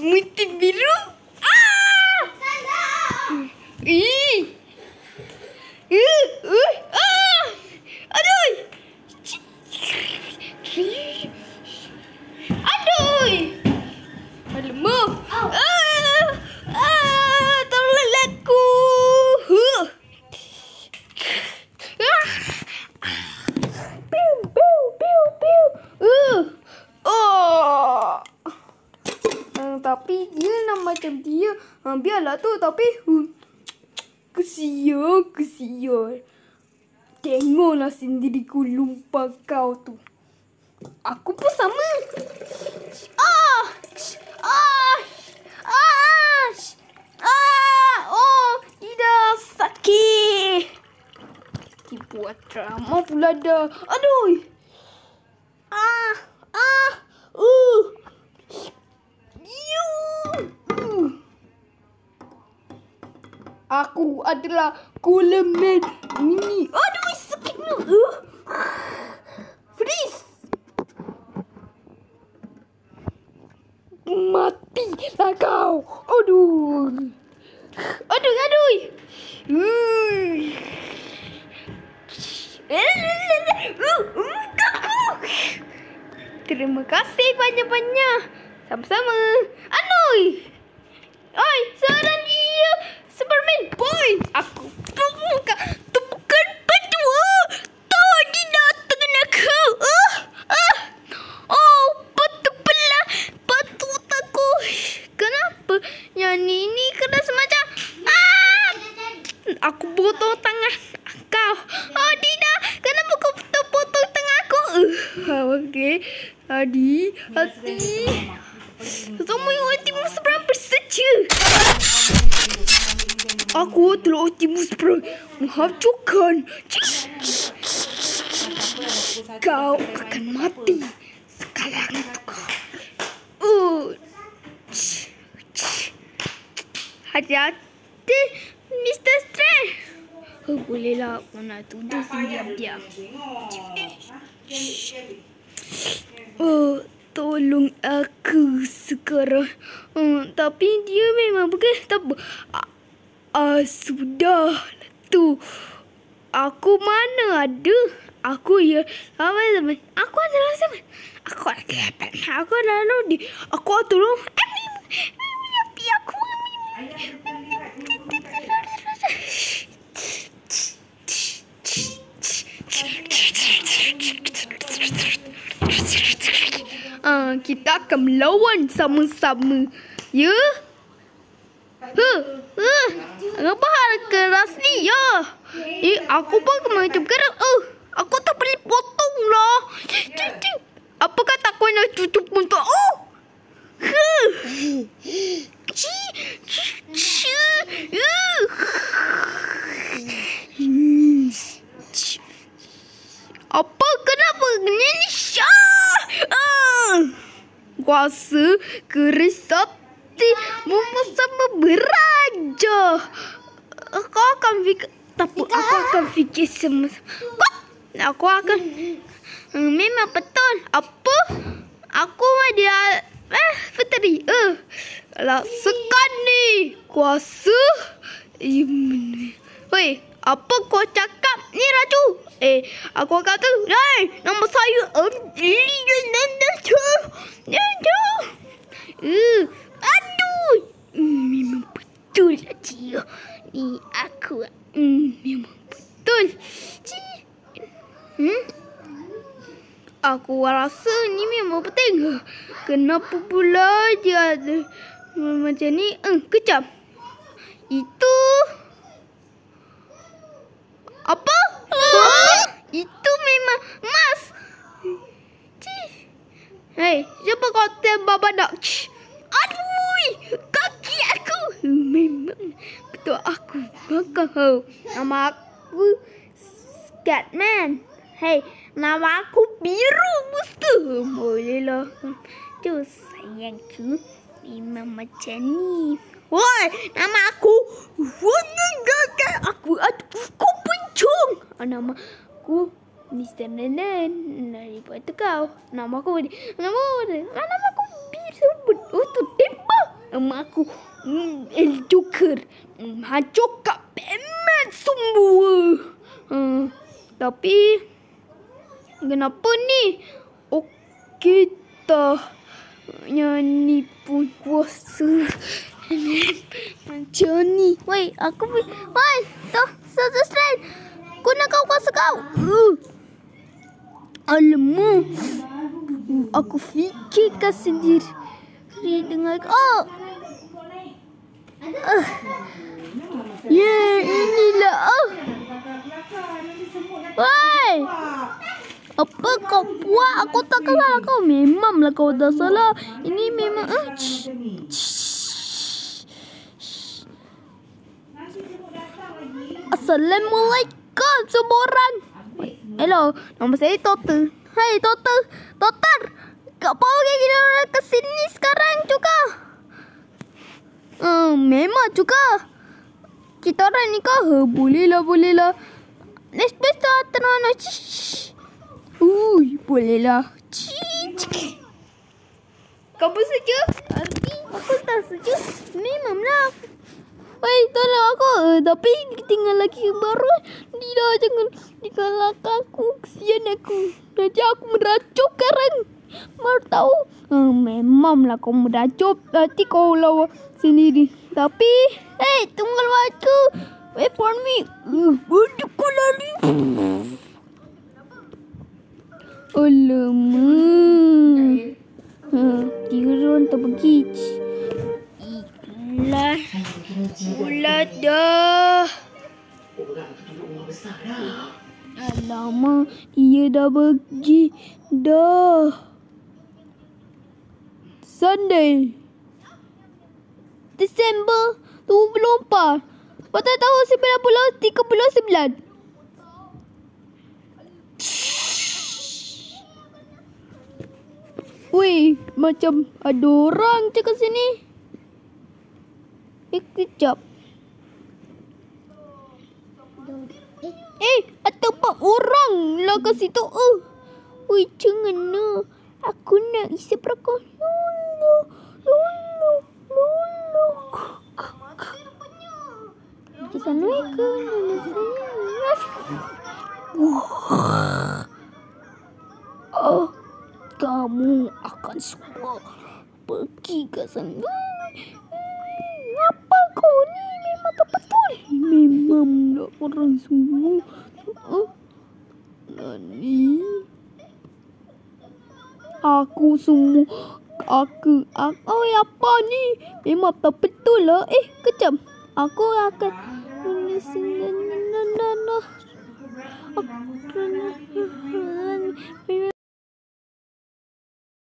Muti biru. Ah! Ih! Ah! Aduh! Aduh! Alamak! Tolonglah aku! Piu, piu, piu, piu. Tapi dia nak macam dia. Biarlah tu, tapi kesian. Tengoklah sendiri lumpang kau tu. Aku pun sama. Oh, tidak sakit. Buat drama pula dah. Aduh. Aku adalah Coleman Mini. Aduh, sakit ni. Freeze. Matilah kau. Aduh. Terima kasih banyak-banyak. Sama-sama. Aduh. Oi, seorang dia. Superman boy. Aku tepukan batu. Tahu dia tangan aku. Oh, batu belah. Batu aku. Kenapa yang ini kena semacam? Aku potong tangan kau. Oh, tidak. Kenapa kau potong tangan aku? Okey. Hati. Semua yang Optimus Prime bersedia. Aku adalah Optimus Prime menghancurkan. Kau akan mati sekarang juga. Hati-hati, Mr. Strange. Bolehlah aku nak tuduh diam-diam. Tolong aku sekarang. Tapi dia memang bukan. Tak apa. Sudah tu. Aku mana ada. Aku adalah siapa? Aku adalah Lodi. Aku adalah kita akan melawan sama-sama. Ya? Apa hal keras ni? Ya? Aku pun macam keras. Aku tak boleh potong lah. Apakah tak kau nak tutup untuk? Apa? Kenapa? Kuasa keris sakti bersama beraja. Kau akan fikir. Tapi aku akan fikir semua. Aku akan. Memang betul. Apa? Aku dia. Puteri. Kalau sekali kuasa. Hei, apa kau cakap ni Raju? Aku kata, nama saya aduh. Memang betul dia. Ni aku. Memang betul. Aku rasa ni memang betul. Kenapa pula dia ada macam ni? Kejap. Itu apa? Itu memang emas. Hei, siapa kau tembak badak? Aduh, kaki aku. Memang betul aku bakal. Nama aku Scatman. Hei, nama aku Biru Buster. Bolehlah. Tu sayangku. Memang macam ni. Woi, nama aku aku pencung. Nama aku Mr. Nenen. Daripada kau. Nama aku Biru. Tu tembak. Aku Joker hancurkan Batman semua. Tapi kenapa ni? Kita nyanyi pun kuasa. Macam ni. Woi, aku woi, tu subscribe. Aku nak kau kuasa kau. Alamak. Aku fikirkan sendiri dengan inilah. Woi, apa kau buat? Aku tak kenal kau. Memanglah kau dah salah. Ini memang Assalamualaikum semua orang. Hello, nama saya Total. Hai Total. Total, kau boleh kita orang ke sini sekarang juga? Memang juga. Kita orang nikah. Bolehlah. Let's turn. Bolehlah. Kamu setuju? Aku tak setuju. Memanglah. Hei, tolong aku. Tapi tinggal lagi baru. Tidak, jangan dikalahkan aku. Kesian aku. Nanti aku meracun sekarang. Baru tahu. Memanglah kau meracun. Nanti kau lawan sendiri. Tapi, tunggu waktu. Wait for me. Aku lari. Alamak. Tiron tak pergi. Ulat dah. Alamak, dia dah pergi dah. Sunday, Disember 24 pada tahun 1939. Weh, macam ada orang cakap sini. Kejap. Ada 4 orang lah kat situ. Weh, jangan nak. Aku nak isi perakon. Assalamualaikum. Kamu akan semua pergi ke sana. Apa kau ni? Memang tak betul. Memanglah orang semua. Nani? Aku semua. Apa ni? Memang tak betul lah. Kejap. Aku akan menyesal.